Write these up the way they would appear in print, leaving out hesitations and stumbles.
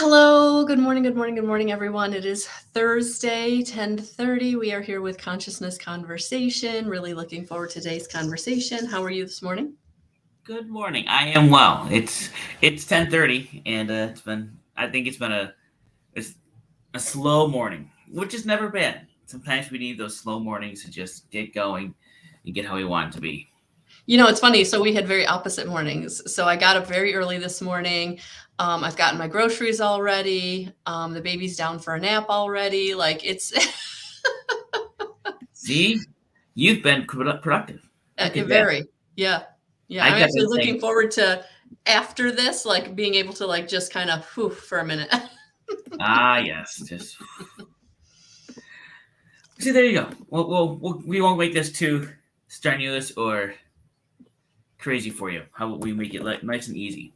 Hello, good morning, good morning, good morning, everyone. It is Thursday, 10:30. We are here with Consciousness Conversation. Really looking forward to today's conversation. How are you this morning? Good morning. I am well. It's 10:30, and it's a slow morning, which is never bad. Sometimes we need those slow mornings to just get going and get how we want it to be. It's funny. So we had very opposite mornings. So I got up very early this morning. I've gotten my groceries already. The baby's down for a nap already. Like it's See, you've been productive. Look at that. very, yeah, yeah. I I'm got actually the same. looking forward to after this, like being able to like just kind of whew for a minute. Ah, yes. Just see. There you go. We won't make this too strenuous or crazy for you. How about we make it nice and easy?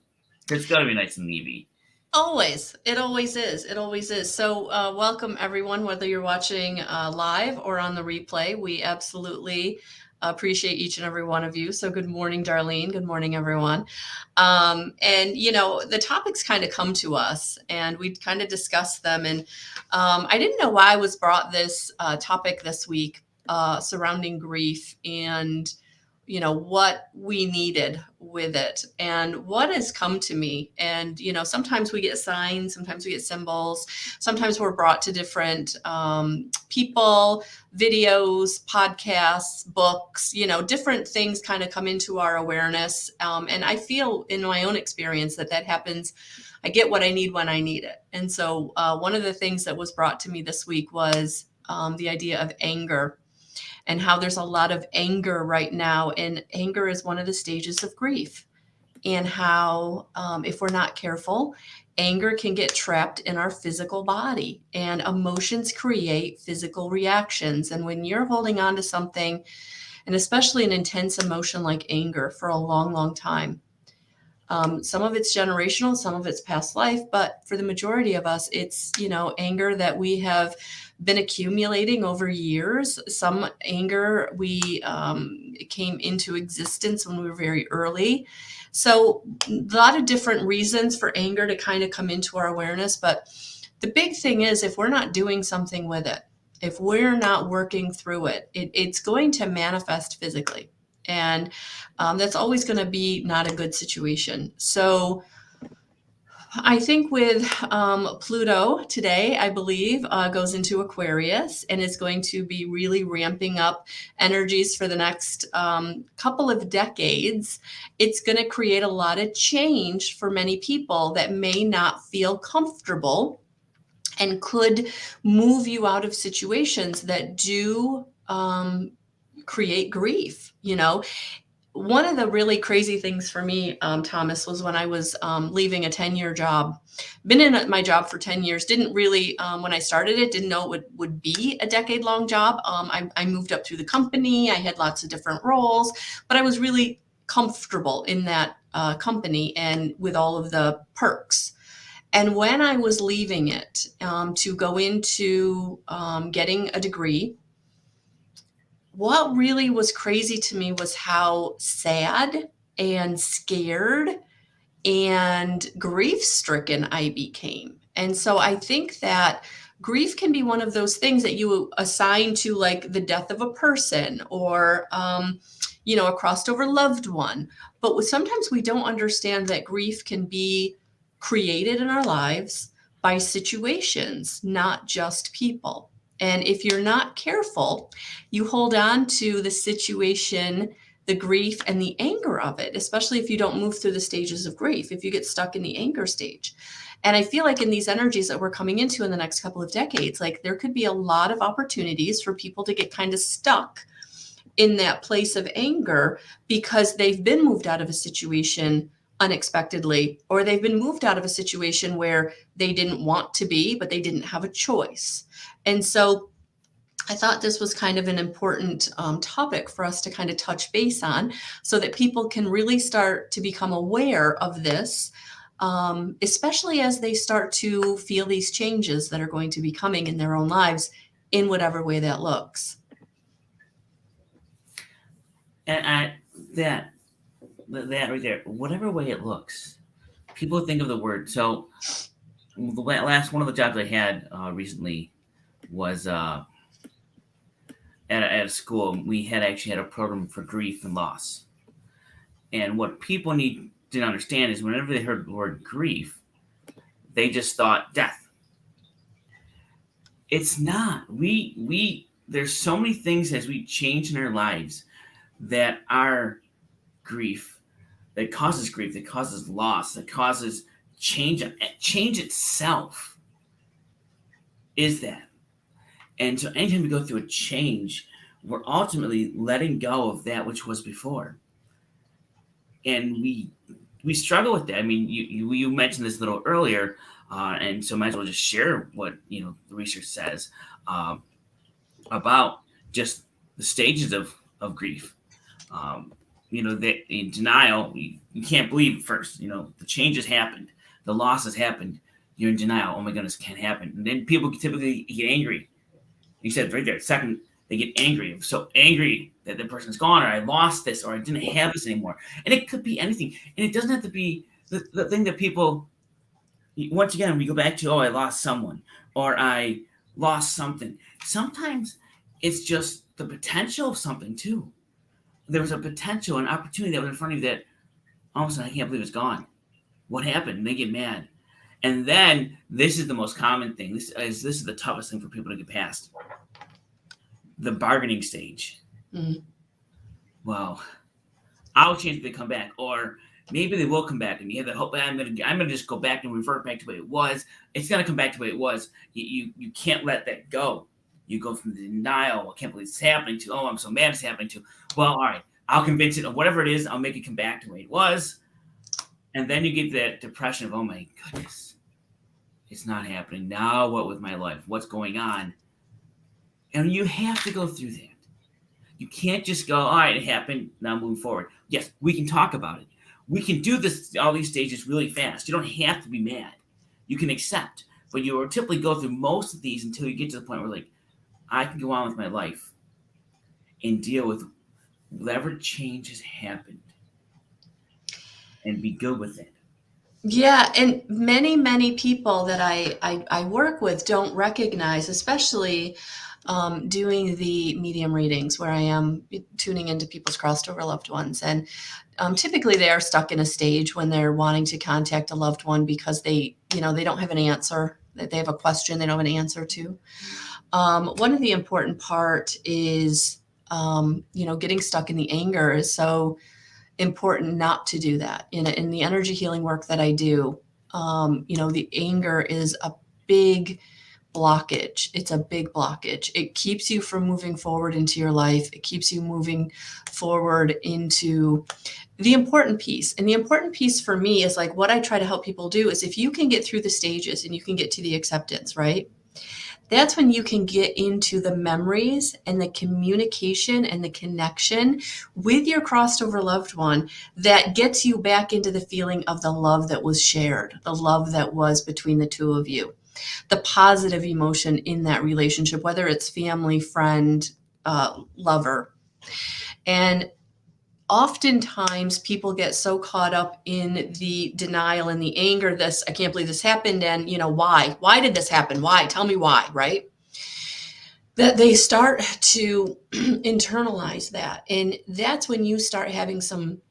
It's got to be nice and easy. Always. It always is. It always is. So, welcome everyone, whether you're watching live or on the replay. We absolutely appreciate each and every one of you. So, good morning, Darlene. Good morning, everyone. The topics kind of come to us and we kind of discuss them. And I didn't know why I was brought this topic this week surrounding grief and what we needed with it and what has come to me. And sometimes we get signs, sometimes we get symbols, sometimes we're brought to different people, videos, podcasts, books, different things kind of come into our awareness. And I feel in my own experience that happens. I get what I need when I need it. And so one of the things that was brought to me this week was the idea of anger and how there's a lot of anger right now. And anger is one of the stages of grief. And how, if we're not careful, anger can get trapped in our physical body, and emotions create physical reactions. And when you're holding on to something, and especially an intense emotion like anger for a long, long time, some of it's generational, some of it's past life, but for the majority of us, it's, anger that we have been accumulating over years. Some anger we came into existence when we were very early. So a lot of different reasons for anger to kind of come into our awareness. But the big thing is if we're not doing something with it, if we're not working through it, it's going to manifest physically. And that's always going to be not a good situation. So I think with Pluto today, I believe, goes into Aquarius and is going to be really ramping up energies for the next couple of decades. It's going to create a lot of change for many people that may not feel comfortable and could move you out of situations that do create grief. One of the really crazy things for me, Thomas, was when I was leaving a 10-year job. Been in my job for 10 years. Didn't really, when I started it, didn't know it would be a decade-long job. I moved up through the company. I had lots of different roles, but I was really comfortable in that company and with all of the perks. And when I was leaving it to go into getting a degree, what really was crazy to me was how sad and scared and grief stricken I became. And so I think that grief can be one of those things that you assign to like the death of a person or, a crossed over loved one. But sometimes we don't understand that grief can be created in our lives by situations, not just people. And if you're not careful, you hold on to the situation, the grief, and the anger of it, especially if you don't move through the stages of grief, if you get stuck in the anger stage. And I feel like in these energies that we're coming into in the next couple of decades, like there could be a lot of opportunities for people to get kind of stuck in that place of anger because they've been moved out of a situation unexpectedly, or they've been moved out of a situation where they didn't want to be, but they didn't have a choice. And so I thought this was kind of an important topic for us to kind of touch base on so that people can really start to become aware of this, especially as they start to feel these changes that are going to be coming in their own lives in whatever way that looks. And that that right there, whatever way it looks, people think of the word. So the last one of the jobs I had recently was at a school. We had actually had a program for grief and loss. And what people need to understand is whenever they heard the word grief, they just thought death. It's not. We there's so many things as we change in our lives that are grief, that causes loss, that causes change. Change itself is that. And so anytime we go through a change, we're ultimately letting go of that which was before. And we struggle with that. I mean, you mentioned this a little earlier, and so might as well just share what the research says about just the stages of grief. That in denial, you can't believe it first. The change has happened, the loss has happened. You're in denial. Oh my goodness, can't happen. And then people typically get angry. You said right there. Second, they get angry. I'm so angry that the person's gone, or I lost this, or I didn't have this anymore. And it could be anything. And it doesn't have to be the thing that people. Once again, we go back to, I lost someone, or I lost something. Sometimes it's just the potential of something too. There was a potential, an opportunity that was in front of you that all of a sudden I can't believe it's gone. What happened? And they get mad. And then this is the most common thing. This is the toughest thing for people to get past. The bargaining stage. Mm-hmm. Well, I'll change if they come back, or maybe they will come back, and you have that hope. I'm gonna just go back and revert back to the way it was. It's gonna come back to the way it was. You can't let that go. You go from the denial, I can't believe it's happening, to I'm so mad it's happening, to all right, I'll convince it, or whatever it is, I'll make it come back to the way it was. And then you get that depression of, oh my goodness, it's not happening. Now what with my life? What's going on? And you have to go through that. You can't just go, all right, it happened, now moving forward. Yes, we can talk about it. We can do all these stages really fast. You don't have to be mad. You can accept. But you will typically go through most of these until you get to the point where, I can go on with my life and deal with whatever change has happened and be good with it. Yeah, and many people that I work with don't recognize, especially doing the medium readings where I am tuning into people's crossed over loved ones. And typically they are stuck in a stage when they're wanting to contact a loved one because they don't have an answer, that they have a question they don't have an answer to. One of the important part is, getting stuck in the anger is so important not to do that. In the energy healing work that I do, the anger is a big blockage. It's a big blockage. It keeps you from moving forward into your life. It keeps you moving forward into the important piece. And the important piece for me is what I try to help people do is, if you can get through the stages and you can get to the acceptance, right? That's when you can get into the memories and the communication and the connection with your crossed over loved one that gets you back into the feeling of the love that was shared, the love that was between the two of you, the positive emotion in that relationship, whether it's family, friend, lover. And oftentimes people get so caught up in the denial and the anger, I can't believe this happened. And why did this happen? Why? Tell me why, right? That they start to internalize that. And that's when you start having some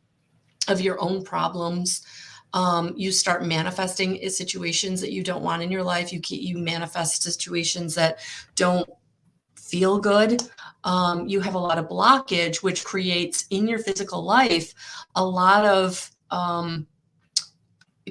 of your own problems. You start manifesting situations that you don't want in your life. You manifest situations that don't feel good. You have a lot of blockage, which creates in your physical life a lot of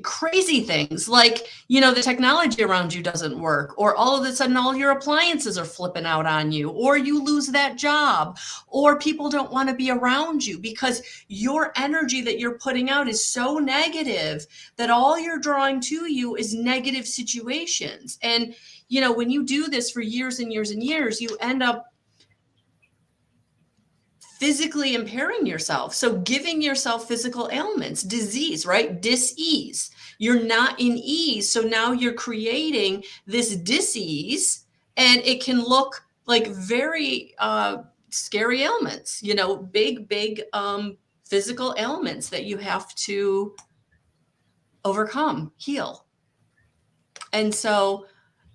crazy things, like the technology around you doesn't work, or all of a sudden all your appliances are flipping out on you, or you lose that job, or people don't want to be around you because your energy that you're putting out is so negative that all you're drawing to you is negative situations. And when you do this for years and years and years, you end up physically impairing yourself. So giving yourself physical ailments, disease, right? Dis-ease. You're not in ease. So now you're creating this dis-ease, and it can look like very scary ailments, big physical ailments that you have to overcome, heal. And so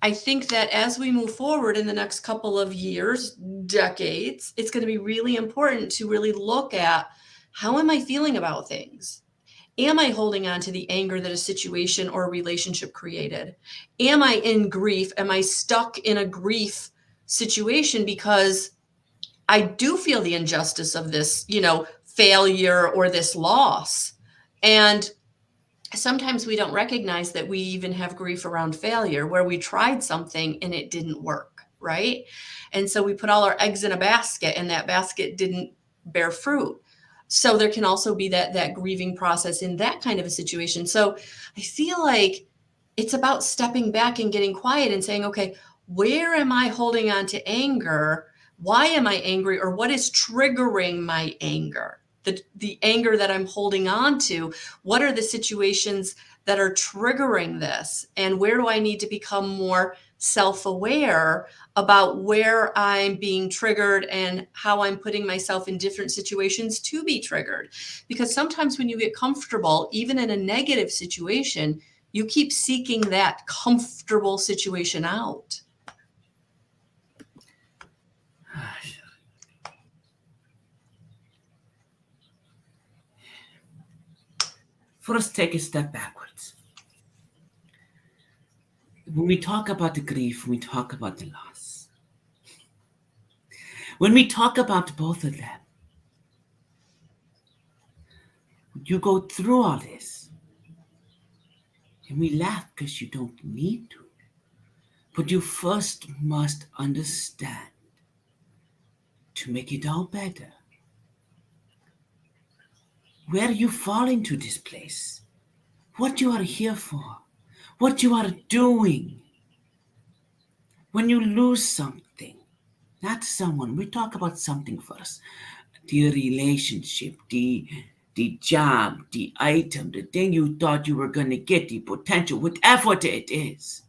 I think that as we move forward in the next couple of years, decades, it's going to be really important to really look at, how am I feeling about things? Am I holding on to the anger that a situation or a relationship created? Am I in grief? Am I stuck in a grief situation because I do feel the injustice of this, failure or this loss? And sometimes we don't recognize that we even have grief around failure, where we tried something and it didn't work, right? And so we put all our eggs in a basket and that basket didn't bear fruit. So there can also be that grieving process in that kind of a situation. So I feel like it's about stepping back and getting quiet and saying, okay, where am I holding on to anger? Why am I angry? Or what is triggering my anger? The anger that I'm holding on to, what are the situations that are triggering this? And where do I need to become more self-aware about where I'm being triggered and how I'm putting myself in different situations to be triggered? Because sometimes when you get comfortable, even in a negative situation, you keep seeking that comfortable situation out. First, take a step backwards. When we talk about the grief, we talk about the loss. When we talk about both of them, you go through all this, and we laugh because you don't need to. But you first must understand, to make it all better, where you fall into this place, what you are here for, what you are doing. When you lose something, not someone, we talk about something first. The relationship, the job, the item, the thing you thought you were going to get, the potential, whatever it is.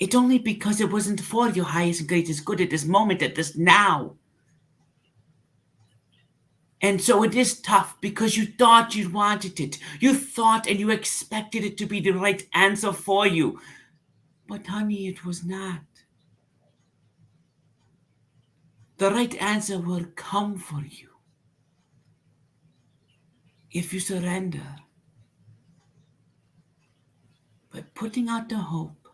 It's only because it wasn't for your highest and greatest good at this moment, at this now. And so it is tough because you thought you wanted it. You thought and you expected it to be the right answer for you. But honey, it was not. The right answer will come for you if you surrender by putting out the hope,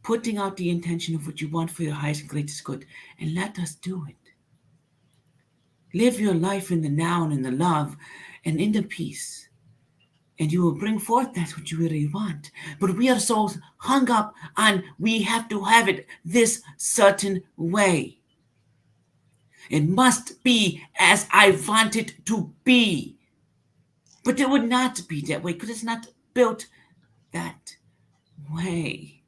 putting out the intention of what you want for your highest and greatest good, and let us do it. Live your life in the now and in the love and in the peace, and you will bring forth that which you really want. But we are so hung up on we have to have it this certain way. It must be as I want it to be. But it would not be that way because it's not built that way.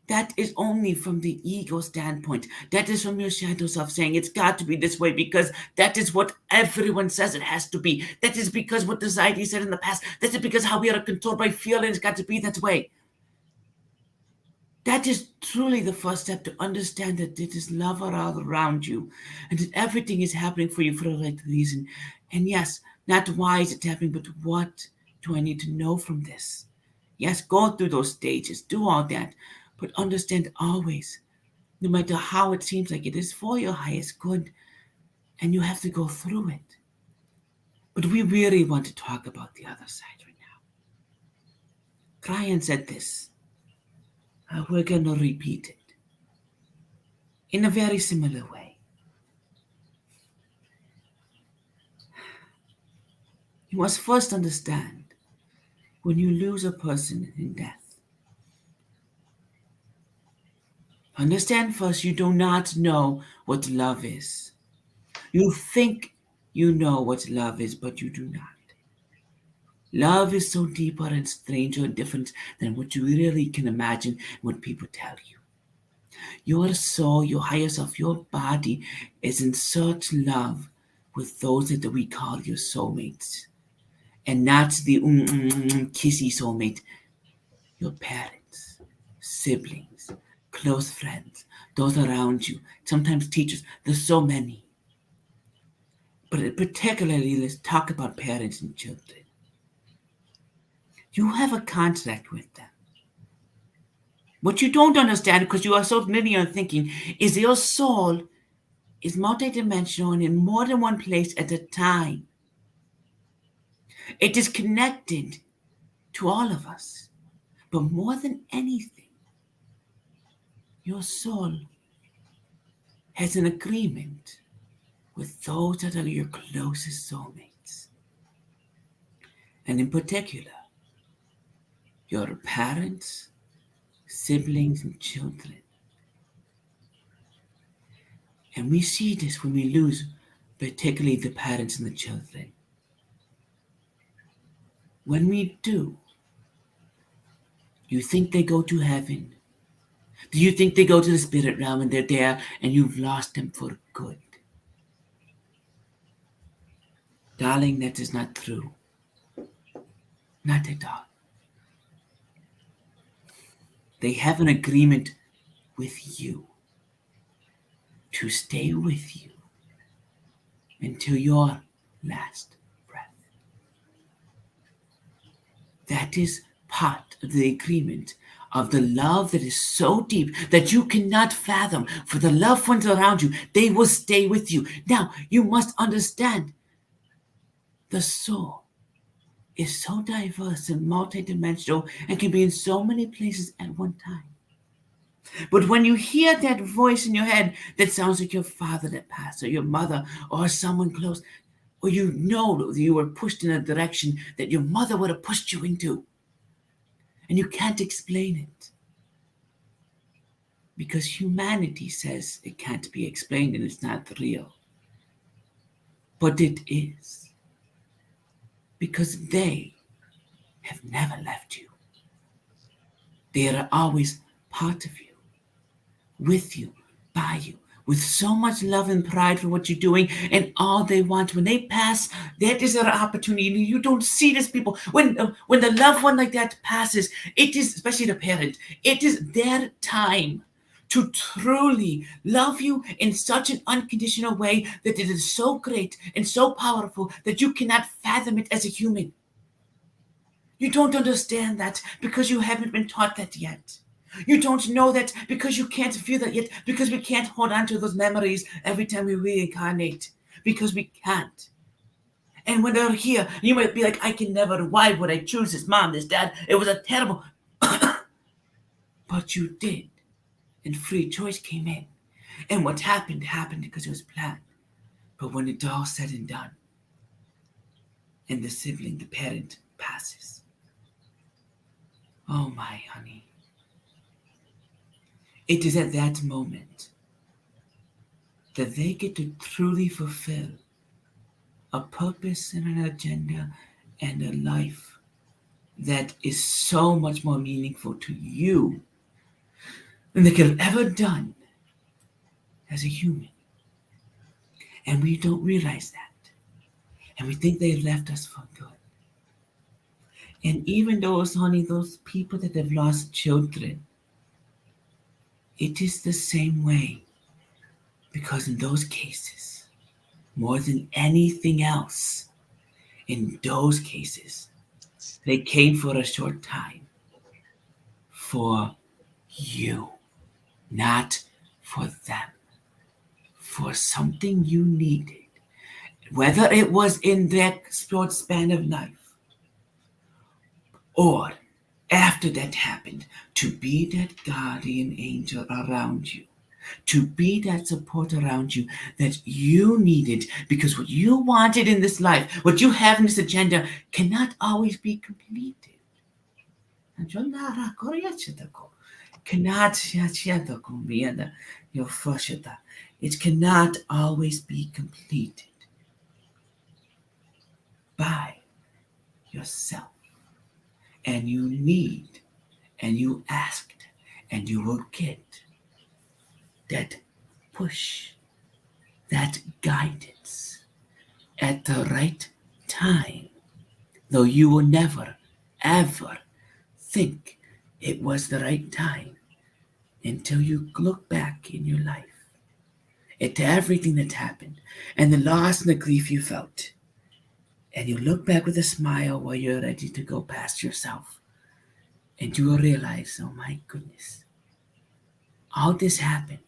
That is only from the ego standpoint. That is from your shadow self saying it's got to be this way because that is what everyone says it has to be. That is because what society said in the past. That is because how we are controlled by fear and it's got to be that way. That is truly the first step, to understand that it is love all around you and that everything is happening for you for the right reason. And yes, not why is it happening, but what do I need to know from this? Yes, go through those stages, do all that, but understand always, no matter how it seems like it is for your highest good, and you have to go through it. But we really want to talk about the other side right now. Brian said this. We're going to repeat it in a very similar way. You must first understand, when you lose a person in death, understand first you do not know what love is. You think you know what love is, but you do not. Love is so deeper and stranger and different than what you really can imagine, what people tell you. Your soul, your higher self, your body is in such love with those that we call your soulmates. And not the kissy soulmate. Your parents, siblings, close friends, those around you, sometimes teachers. There's so many. But particularly, let's talk about parents and children. You have a contract with them. What you don't understand, because you are so linear thinking, is your soul is multidimensional and in more than one place at a time. It is connected to all of us. But more than anything, your soul has an agreement with those that are your closest soulmates. And in particular, your parents, siblings, and children. And we see this when we lose, particularly the parents and the children. When we do, you think they go to heaven? Do you think they go to the spirit realm and they're there and you've lost them for good? Darling, that is not true. Not at all. They have an agreement with you to stay with you until your last breath. That is part of the agreement of the love that is so deep that you cannot fathom. For the loved ones around you, they will stay with you. Now, you must understand the soul is so diverse and multidimensional and can be in so many places at one time. But when you hear that voice in your head that sounds like your father that passed, or your mother, or someone close, or you know that you were pushed in a direction that your mother would have pushed you into, and you can't explain it, because humanity says it can't be explained and it's not real. But it is, because they have never left you. They are always part of you, with you, by you, with so much love and pride for what you're doing, and all they want when they pass, that is their opportunity. You don't see this, people. When the loved one like that passes, it is, especially the parent, it is their time to truly love you in such an unconditional way that it is so great and so powerful that you cannot fathom it as a human. You don't understand that because you haven't been taught that yet. You don't know that because you can't feel that yet, because we can't hold on to those memories every time we reincarnate, because we can't. And when they're here, you might be like, I can never, why would I choose this mom, this dad? It was a terrible. But you did. And free choice came in. And what happened because it was planned. But when it's all said and done, and the sibling, the parent, passes. Oh my honey. It is at that moment that they get to truly fulfill a purpose and an agenda and a life that is so much more meaningful to you than they could have ever done as a human. And we don't realize that. And we think they left us for good. And even those people that have lost children, it is the same way. Because in those cases, more than anything else, in those cases, they came for a short time for you, not for them, for something you needed, whether it was in that short span of life or after that happened, to be that guardian angel around you, to be that support around you that you needed, because what you wanted in this life, what you have in this agenda, cannot always be completed. It cannot always be completed by yourself. And you need, and you asked, and you will get that push, that guidance at the right time, though you will never, ever think it was the right time until you look back in your life at everything that happened and the loss and the grief you felt. And you look back with a smile while you're ready to go past yourself. And you will realize, oh my goodness, All this happened.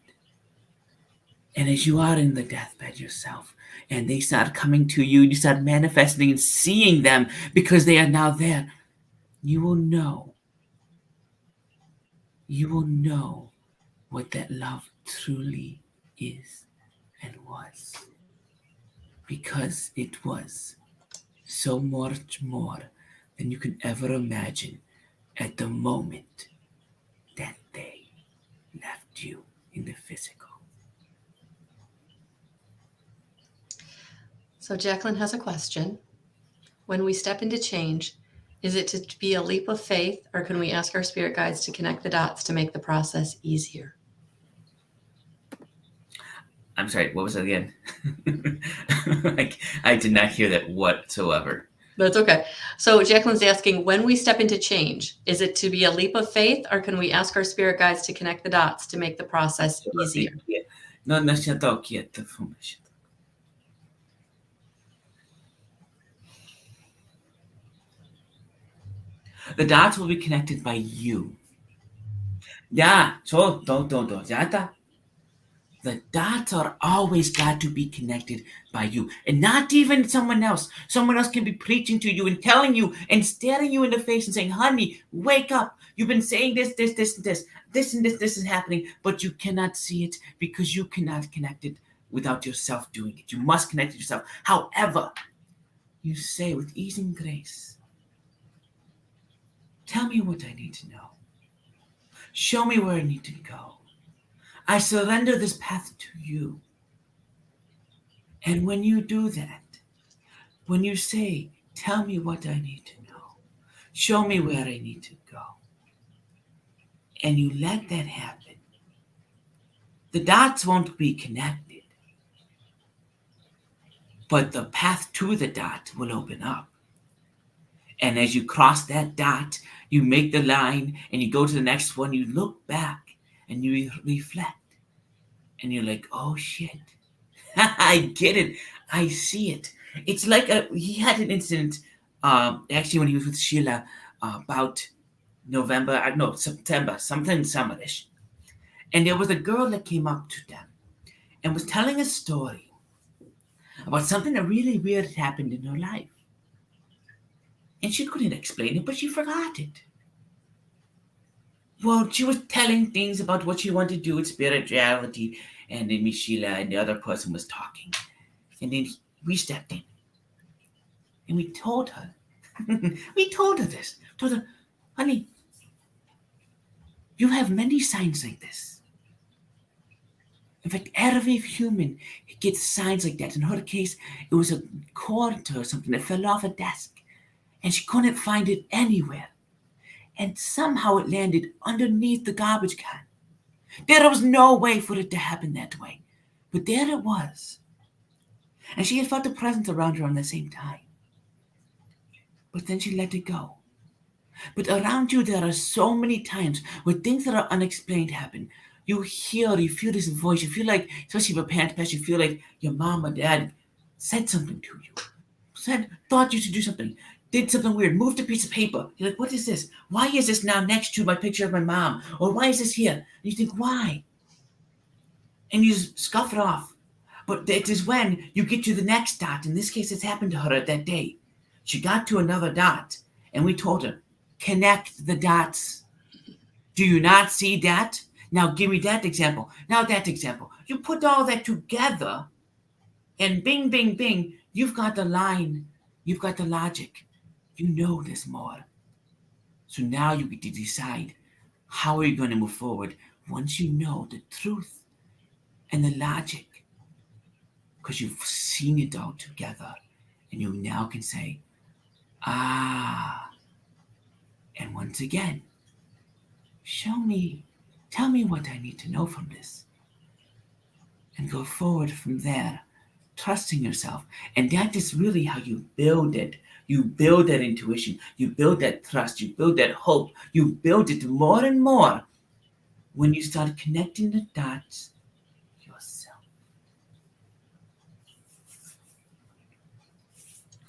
And as you are in the deathbed yourself, and they start coming to you, you start manifesting and seeing them because they are now there, you will know. You will know what that love truly is and was. Because it was so much more than you can ever imagine at the moment that they left you in the physical. So Jacqueline has a question. When we step into change, is it to be a leap of faith, or can we ask our spirit guides to connect the dots to make the process easier? I'm sorry, what was that again? I did not hear that whatsoever. That's okay. So Jacqueline's asking, when we step into change, is it to be a leap of faith, or can we ask our spirit guides to connect the dots to make the process easier? No, no siya daw quieto. The dots will be connected by you. Yeah, so don't. Yata. The dots are always got to be connected by you, and not even someone else. Someone else can be preaching to you and telling you and staring you in the face and saying, "Honey, wake up! You've been saying this, and this is happening, but you cannot see it because you cannot connect it without yourself doing it. You must connect it yourself." However, you say with ease and grace, "Tell me what I need to know. Show me where I need to go. I surrender this path to you." And when you do that, when you say, "Tell me what I need to know, show me where I need to go," and you let that happen, the dots won't be connected, but the path to the dot will open up. And as you cross that dot, you make the line and you go to the next one, you look back and you reflect. And you're like, "Oh shit, I get it. I see it." It's like he had an incident, actually, when he was with Sheila about September, something summerish. And there was a girl that came up to them and was telling a story about something that really weird had happened in her life. And she couldn't explain it, but she forgot it. Well, she was telling things about what she wanted to do with spirituality, and then Miss Sheila and the other person was talking. And then we stepped in. And we told her. We told her this. Told her, "Honey, you have many signs like this. In fact, every human gets signs like that. In her case, it was a cord or something that fell off a desk. And she couldn't find it anywhere. And somehow it landed underneath the garbage can. There was no way for it to happen that way. But there it was. And she had felt the presence around her at the same time. But then she let it go. But around you, there are so many times where things that are unexplained happen. You hear, you feel this voice. You feel like, especially for parents, you feel like your mom or dad said something to you. Thought you should do something. Did something weird. Moved a piece of paper. You're like, "What is this? Why is this now next to my picture of my mom? Or why is this here?" And you think, "Why?" And you scuff it off. But it is when you get to the next dot. In this case, it's happened to her that day. She got to another dot, and we told her, "Connect the dots. Do you not see that? Now give me that example. Now that example." You put all that together, and bing, bing, bing, you've got the line. You've got the logic. You know there's more. So now you get to decide, how are you going to move forward once you know the truth and the logic? Because you've seen it all together, and you now can say, "Ah." And once again, tell me what I need to know from this. And go forward from there, trusting yourself. And that is really how you build it. You build that intuition. You build that trust. You build that hope. You build it more and more when you start connecting the dots yourself.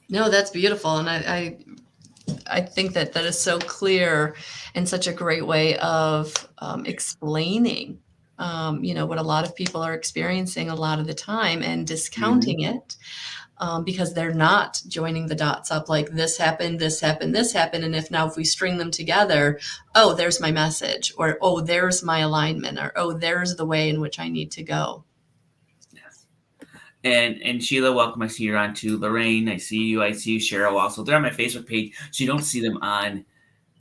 No, that's beautiful. And I think that is so clear and such a great way of explaining what a lot of people are experiencing a lot of the time and Mhm. discounting it because they're not joining the dots up like this happened, this happened, this happened. And if we string them together, oh, there's my message, or oh, there's my alignment, or oh, there's the way in which I need to go. Yes. And Sheila, welcome. I see you're on too. Lorraine, I see you. I see you, Cheryl also. They're on my Facebook page, so you don't see them on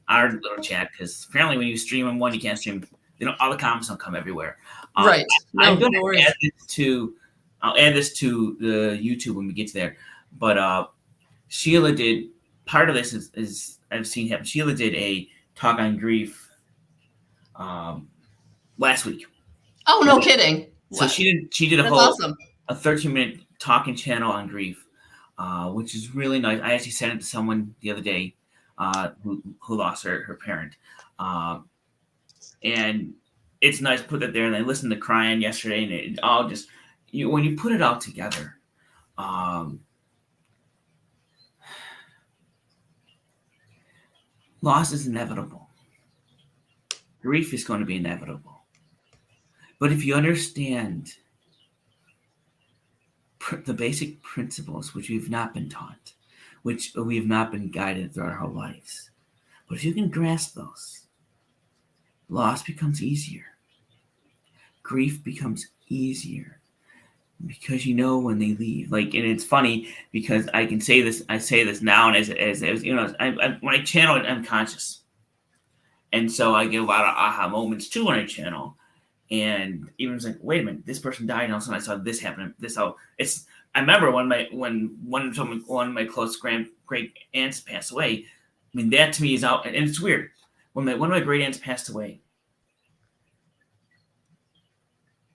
our little chat because apparently when you stream on one, you can't stream. All the comments don't come everywhere. Right. I'm No, going no to worries. I'll add this to the YouTube when we get to there. But Sheila did part of this is I've seen happen. Sheila did a talk on grief last week. Oh, no kidding. So What? she did That's awesome. a 13-minute talking channel on grief, which is really nice. I actually sent it to someone the other day who lost her parent, and it's nice to put that there. And I listened to crying yesterday, and it all just when you put it all together. Loss is inevitable. Grief is going to be inevitable. But if you understand the basic principles, which we've not been taught, which we have not been guided throughout our whole lives, but if you can grasp those, loss becomes easier. Grief becomes easier because you know when they leave. And it's funny because I can say this. I say this now, and as when I channel it, I'm conscious, and so I get a lot of aha moments too when I channel. And even it's like, wait a minute, this person died, and all of a sudden I saw this happen. I remember when one of my close great aunts passed away. I mean, that to me is out, and it's weird. When one of my great aunts passed away,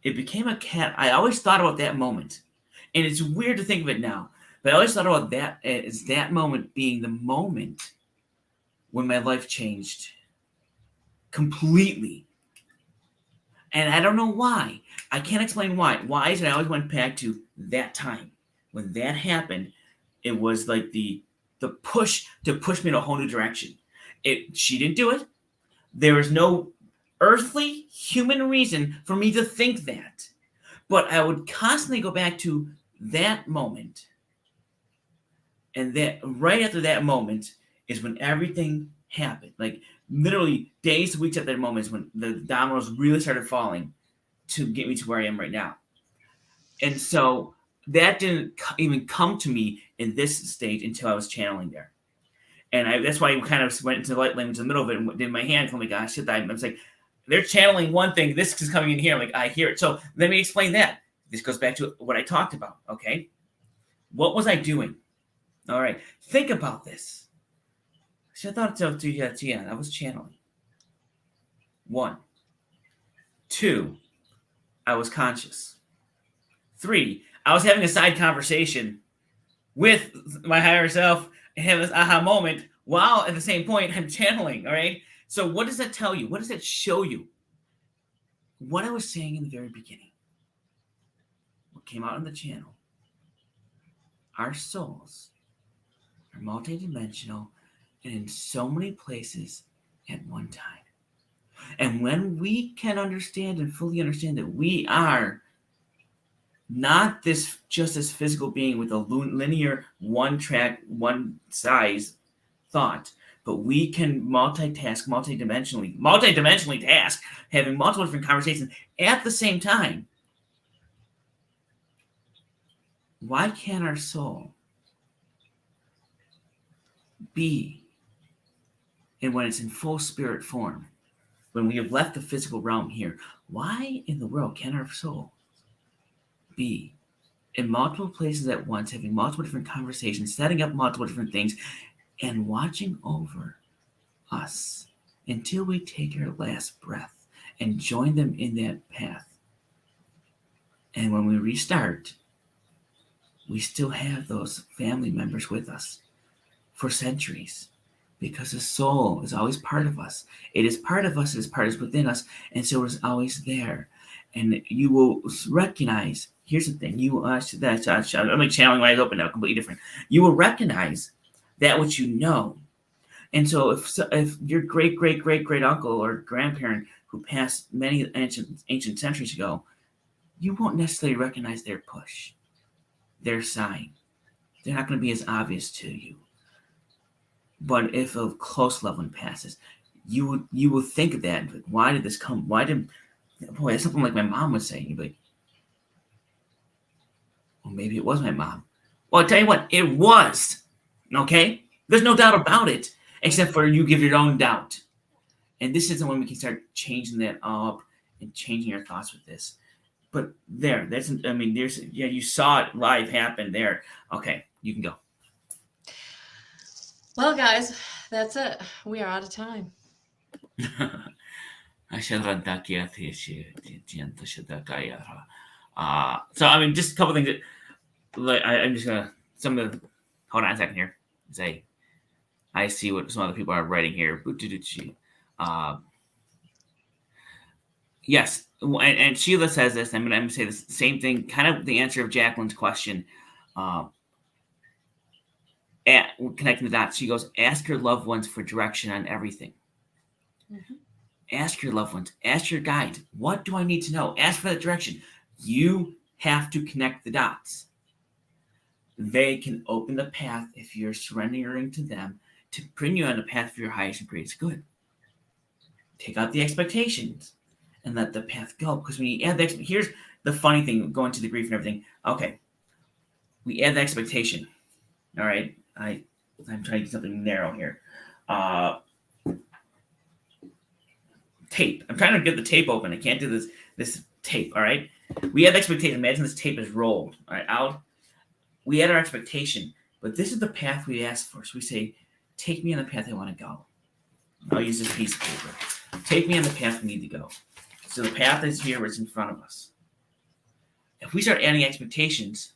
it became a cat. I always thought about that moment, and it's weird to think of it now, but I always thought about that as that moment being the moment when my life changed completely. And I don't know why. I can't explain why. Why is it I always went back to that time. When that happened, it was like the push to push me in a whole new direction. She didn't do it. There was no earthly human reason for me to think that. But I would constantly go back to that moment. And that right after that moment is when everything happened. Like literally days, weeks after that moment is when the dominoes really started falling to get me to where I am right now. And so that didn't even come to me in this stage until I was channeling there. And that's why I kind of went into light language in the middle of it and did my hand. Oh my gosh, I was like, they're channeling one thing. This is coming in here. I'm like, I hear it. So let me explain that. This goes back to what I talked about. Okay. What was I doing? All right. Think about this. So I thought, I was channeling. 1. 2, I was conscious. 3, I was having a side conversation with my higher self and having this aha moment while at the same point I'm channeling. All right. So what does that tell you? What does that show you? What I was saying in the very beginning, what came out on the channel, our souls are multidimensional and in so many places at one time. And when we can understand and fully understand that we are not just this physical being with a linear, one track, one size thought, but we can multidimensionally task, having multiple different conversations at the same time. Why can't our soul be, and when it's in full spirit form, when we have left the physical realm here, why in the world can our soul be in multiple places at once, having multiple different conversations, setting up multiple different things, and watching over us until we take our last breath and join them in that path? And when we restart, we still have those family members with us for centuries, because the soul is always part of us. It is part of us, it is part of us within us, and so it is always there. And you will recognize, here's the thing, I'm like channeling wide open now, completely different. You will recognize that which you know. And so if your great uncle or grandparent who passed many ancient centuries ago, you won't necessarily recognize their push, their sign. They're not going to be as obvious to you. But if a close loved one passes, you will think of that. Why did this come? Boy, that's something like my mom would say. You'd be like, well, maybe it was my mom. Well, I'll tell you what, it was. Okay? There's no doubt about it, except for you give your own doubt. And this is when we can start changing that up and changing your thoughts with this. But you saw it live happen there. Okay, you can go. Well, guys, that's it. We are out of time. So, just a couple things that I'm just going to, hold on a second here. Say, I see what some other people are writing here. Yes, and Sheila says this. I'm going to say the same thing, kind of the answer of Jacqueline's question. Connecting the dots, she goes, ask your loved ones for direction on everything. Mm-hmm. Ask your loved ones, ask your guide, what do I need to know? Ask for that direction. You have to connect the dots. They can open the path if you're surrendering to them to bring you on the path for your highest and greatest good. Take out the expectations and let the path go. Because when you add here's the funny thing, going to the grief and everything. Okay, we add the expectation. All right, I'm trying to get something narrow here. Tape. I'm trying to get the tape open. I can't do this tape. All right, we add expectation. Imagine this tape is rolled. All right, out. We add our expectation, but this is the path we ask for. So we say, take me on the path I want to go. I'll use this piece of paper. Take me on the path we need to go. So the path is here, it's in front of us. If we start adding expectations,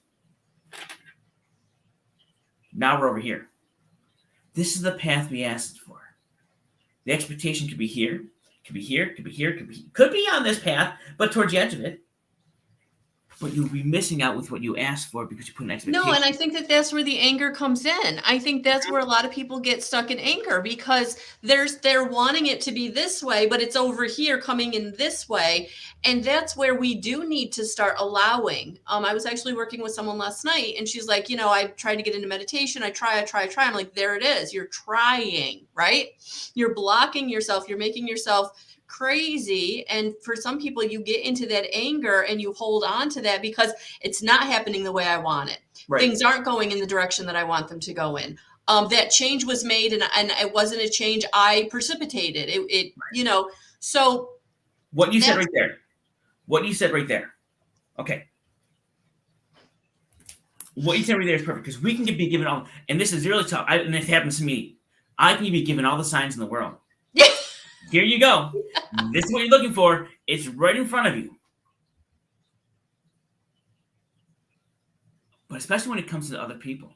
now we're over here. This is the path we asked for. The expectation could be here, could be here, could be here, could be on this path, but towards the edge of it. But you'll be missing out with what you asked for because you put an expectation. No, and I think that's where the anger comes in. I think that's where a lot of people get stuck in anger because they're wanting it to be this way, but it's over here coming in this way. And that's where we do need to start allowing. I was actually working with someone last night and she's like, I tried to get into meditation. I try. I'm like, there it is. You're trying, right? You're blocking yourself. You're making yourself crazy. And for some people, you get into that anger and you hold on to that because it's not happening the way I want it. Right. Things aren't going in the direction that I want them to go in. That change was made and it wasn't a change I precipitated. It so what you said right there. Okay. What you said right there is perfect because we can be given all, and this is really tough. And it happens to me. I can be given all the signs in the world. Here you go. This is what you're looking for. It's right in front of you. But especially when it comes to other people,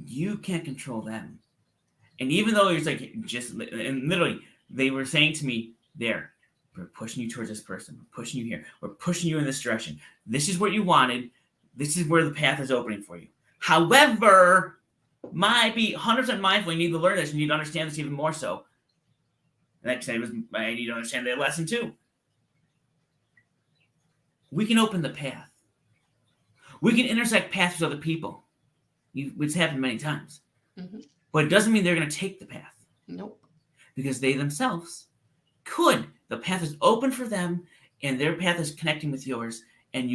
you can't control them. And even though it's like and literally, they were saying to me, we're pushing you towards this person. We're pushing you here. We're pushing you in this direction. This is what you wanted. This is where the path is opening for you. However, might be 100% mindful. You need to learn this. You need to understand this even more so. The next thing was, I need to understand that lesson too. We can open the path. We can intersect paths with other people. It's happened many times. Mm-hmm. But it doesn't mean they're going to take the path. Nope. Because they themselves could. The path is open for them, and their path is connecting with yours, and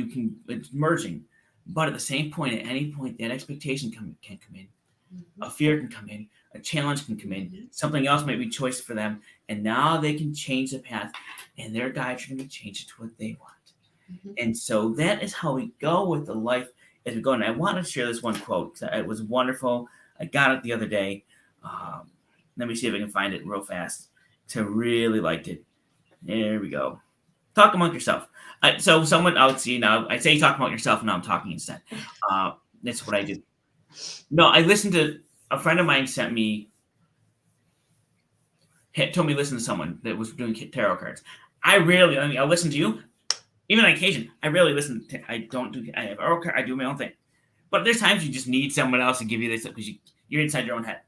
it's merging. But at the same point, at any point, that expectation can come in. Mm-hmm. A fear can come in. A challenge can come in. Mm-hmm. Something else might be choice for them. And now they can change the path, and their guides are going to change it to what they want. Mm-hmm. And so that is how we go with the life as we go. And I want to share this one quote. It was wonderful. I got it the other day. Let me see if I can find it real fast. So I really liked it. There we go. Talk among yourself. So someone, I would see now, I say talk about yourself, and now I'm talking instead. That's what I do. No, I listened to, a friend of mine told me listen to someone that was doing tarot cards. I'll listen to you. Even on occasion, I rarely listen to, I have tarot card, I do my own thing. But there's times you just need someone else to give you this because you're inside your own head.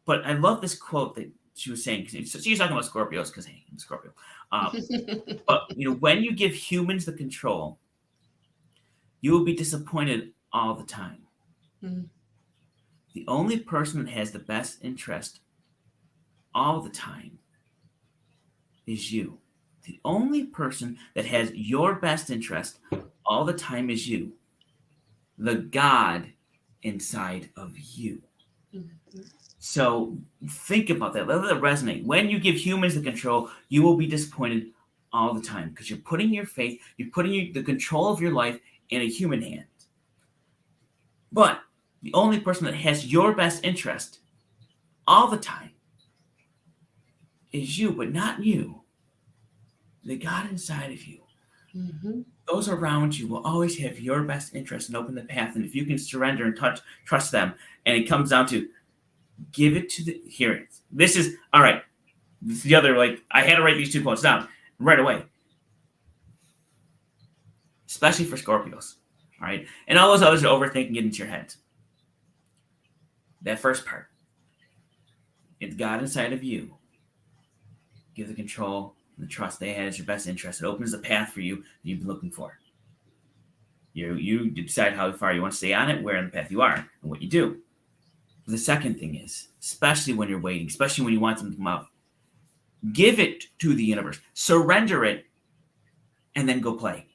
But I love this quote that she was saying, so she's talking about Scorpios because, hey, I'm a Scorpio. But, when you give humans the control, you will be disappointed all the time. Mm. The only person that has the best interest all the time is you. The only person that has your best interest all the time is you. The God inside of you. Mm-hmm. So think about that. Let that resonate. When you give humans the control, you will be disappointed all the time because you're putting your faith, you're putting the control of your life in a human hand. But the only person that has your best interest all the time is you, but not you. The God inside of you. Mm-hmm. Those around you will always have your best interest and open the path. And if you can surrender and trust them, and it comes down to give it to here. This is all right. This is the other, I had to write these 2 quotes down right away. Especially for Scorpios. All right. And all those others are overthinking it into your head. That first part. It's God inside of you. Give the control and the trust they had as your best interest. It opens the path for you that you've been looking for. You decide how far you want to stay on it, where in the path you are, and what you do. The second thing is, especially when you're waiting, especially when you want something to come up, give it to the universe. Surrender it, and then go play.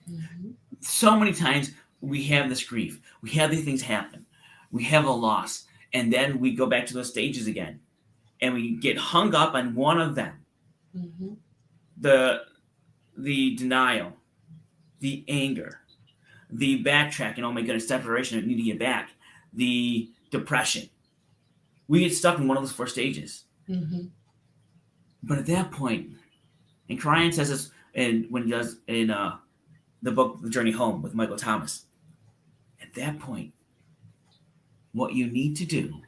Mm-hmm. So many times we have this grief. We have these things happen. We have a loss. And then we go back to those stages again. And we get hung up on one of them. Mm-hmm. The denial, the anger, the backtracking, oh my goodness, separation, I need to get back, the depression. We get stuck in one of those 4 stages. Mm-hmm. But at that point, and Ryan says this when he does in the book The Journey Home with Michael Thomas. At that point, what you need to do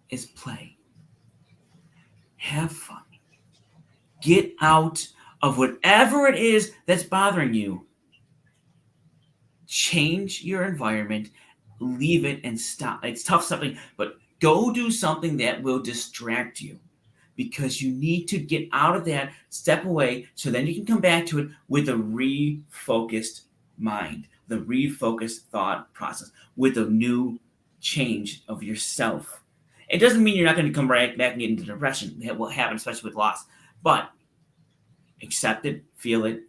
is play. Have fun. Get out of whatever it is that's bothering you. Change your environment. Leave it and stop. It's tough something, but go do something that will distract you. Because you need to get out of that, step away, so then you can come back to it with a refocused mind, the refocused thought process, with a new change of yourself. It doesn't mean you're not going to come right back and get into depression. That will happen, especially with loss. But accept it, feel it.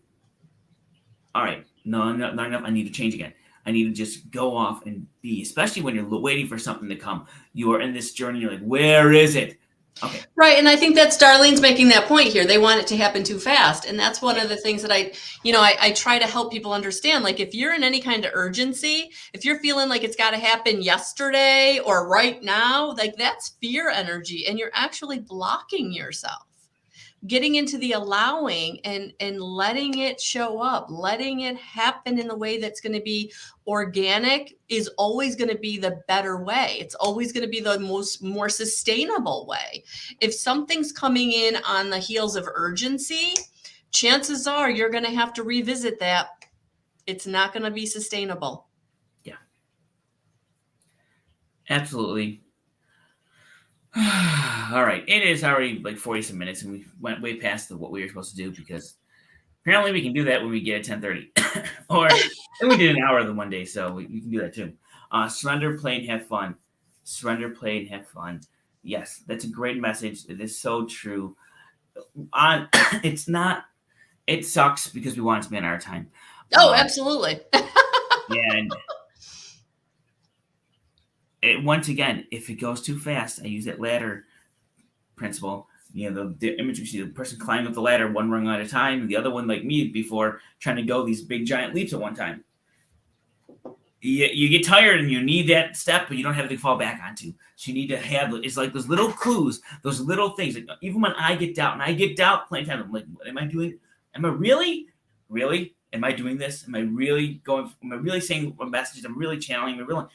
All right, no, not enough. I need to change again. I need to just go off and be, especially when you're waiting for something to come. You are in this journey. You're like, where is it? Okay. Right. And I think that's Darlene's making that point here. They want it to happen too fast. And that's one of the things that I try to help people understand. Like if you're in any kind of urgency, if you're feeling like it's got to happen yesterday or right now, like that's fear energy and you're actually blocking yourself. Getting into the allowing and letting it show up, letting it happen in the way that's going to be organic is always going to be the better way. It's always going to be the more sustainable way. If something's coming in on the heels of urgency, chances are you're going to have to revisit that. It's not going to be sustainable. Yeah. Absolutely. All right. It is already like 47 minutes and we went way past what we were supposed to do because apparently we can do that when we get at 10:30 or and we did an hour of the one day. So we can do that too. Surrender, play, and have fun. Surrender, play, and have fun. Yes, that's a great message. It is so true. It's not, it sucks because we want it to be on our time. Oh, absolutely. And once again, if it goes too fast, I use that ladder principle. The image you see the person climbing up the ladder one rung at a time, and the other one, like me before, trying to go these big giant leaps at one time. You get tired and you need that step, but you don't have anything to fall back onto. So you need to have, it's like those little clues, those little things. Like even when I get doubt playing time, I'm like, what am I doing? Am I really? Am I doing this? Am I really saying what messages? I'm really channeling. And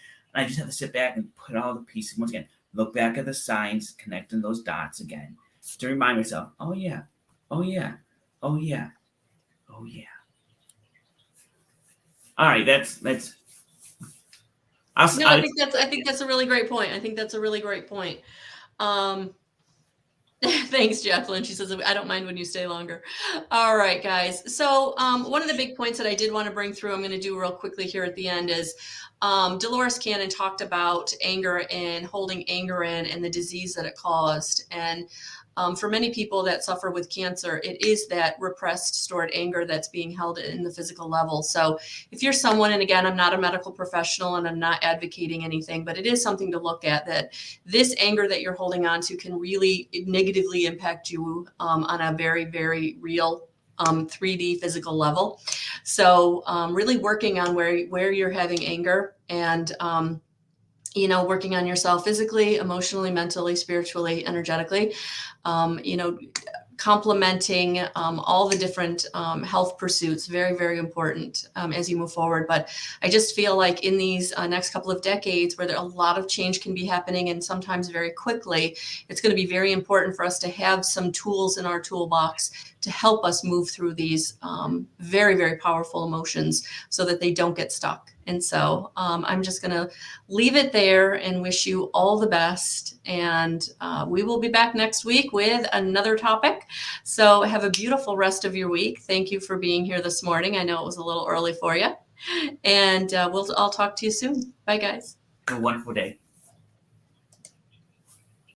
I just have to sit back and put all the pieces. Once again, look back at the signs, connecting those dots again to remind myself, oh yeah. All right, that's No, I think that's a really great point. I think that's a really great point. Um, Thanks, Jacqueline. She says, I don't mind when you stay longer. All right, guys. So one of the big points that I did want to bring through, I'm going to do real quickly here at the end is Dolores Cannon talked about anger and holding anger in and the disease that it caused. And for many people that suffer with cancer, it is that repressed, stored anger that's being held in the physical level. So if you're someone, and again, I'm not a medical professional and I'm not advocating anything, but it is something to look at, that this anger that you're holding on to can really negatively impact you on a very, very real 3D physical level. So really working on where you're having anger and working on yourself physically, emotionally, mentally, spiritually, energetically, complementing all the different health pursuits, very, very important as you move forward. But I just feel like in these next couple of decades where a lot of change can be happening and sometimes very quickly, it's going to be very important for us to have some tools in our toolbox to help us move through these very, very powerful emotions so that they don't get stuck. And so I'm just going to leave it there and wish you all the best. And we will be back next week with another topic. So have a beautiful rest of your week. Thank you for being here this morning. I know it was a little early for you. And I'll talk to you soon. Bye, guys. Have a wonderful day.